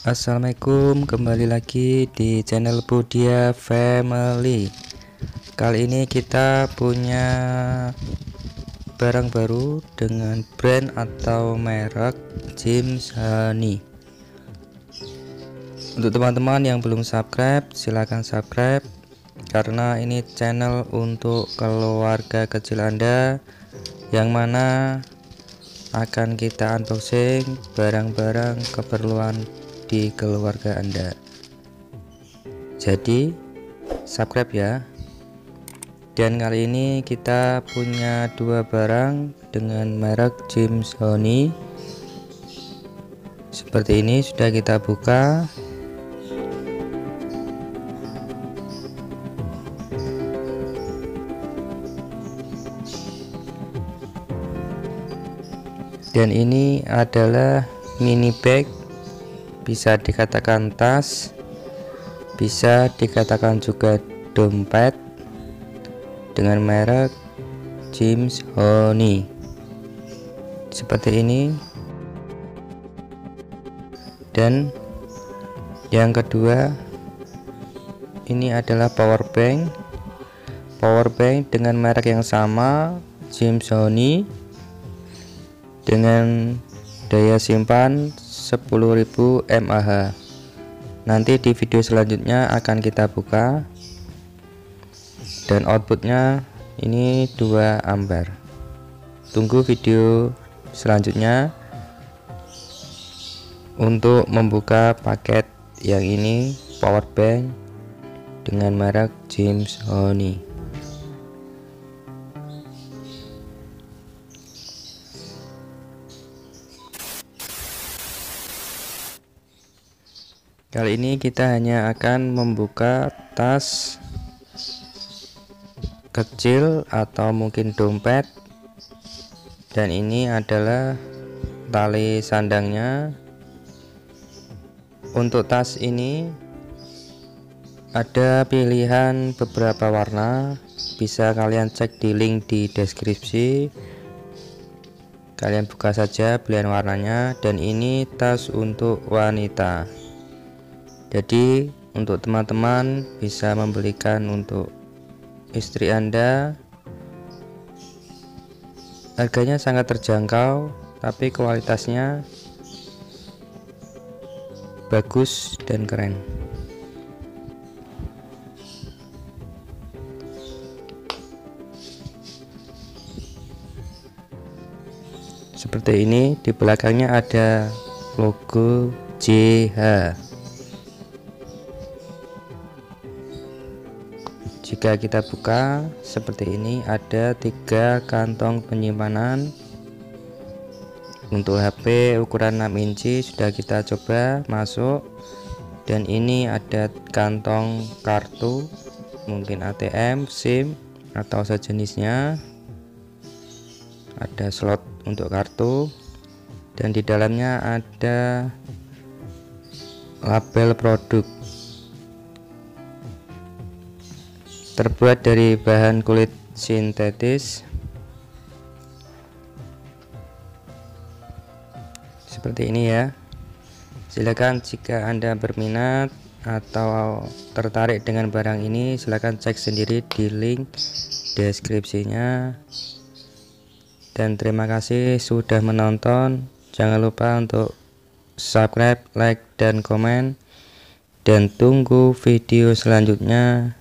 Assalamualaikum, kembali lagi di channel Budia Family. Kali ini kita punya barang baru dengan brand atau merek James Honey. Untuk teman-teman yang belum subscribe, silahkan subscribe karena ini channel untuk keluarga kecil Anda, yang mana akan kita unboxing barang-barang keperluan di keluarga Anda. Jadi subscribe ya. Dan kali ini kita punya dua barang dengan merek James Honey. Seperti ini, sudah kita buka. Dan ini adalah mini bag, bisa dikatakan tas, bisa dikatakan juga dompet, dengan merek James Honey. Seperti ini. Dan yang kedua, ini adalah power bank dengan merek yang sama, James Honey, dengan daya simpan 10.000 mAh. Nanti di video selanjutnya akan kita buka. Dan outputnya ini 2 ampere. Tunggu video selanjutnya untuk membuka paket yang ini, power bank dengan merek James Honey. Kali ini kita hanya akan membuka tas kecil atau mungkin dompet, dan ini adalah tali sandangnya. Untuk tas ini ada pilihan beberapa warna, bisa kalian cek di link di deskripsi. Kalian buka saja pilihan warnanya. Dan ini tas untuk wanita. Jadi untuk teman-teman bisa membelikan untuk istri Anda. Harganya sangat terjangkau, tapi kualitasnya bagus dan keren. Seperti ini, di belakangnya ada logo JH. Jika kita buka seperti ini, ada 3 kantong penyimpanan. Untuk HP ukuran 6 inci sudah kita coba masuk. Dan ini ada kantong kartu, mungkin ATM, SIM atau sejenisnya. Ada slot untuk kartu, dan di dalamnya ada label produk. Terbuat dari bahan kulit sintetis. Seperti ini ya. Silakan jika Anda berminat atau tertarik dengan barang ini, silakan cek sendiri di link deskripsinya. Dan terima kasih sudah menonton. Jangan lupa untuk subscribe, like, dan komen. Dan tunggu video selanjutnya,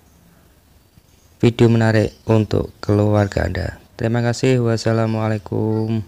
video menarik untuk keluarga Anda. Terima kasih. Wassalamualaikum.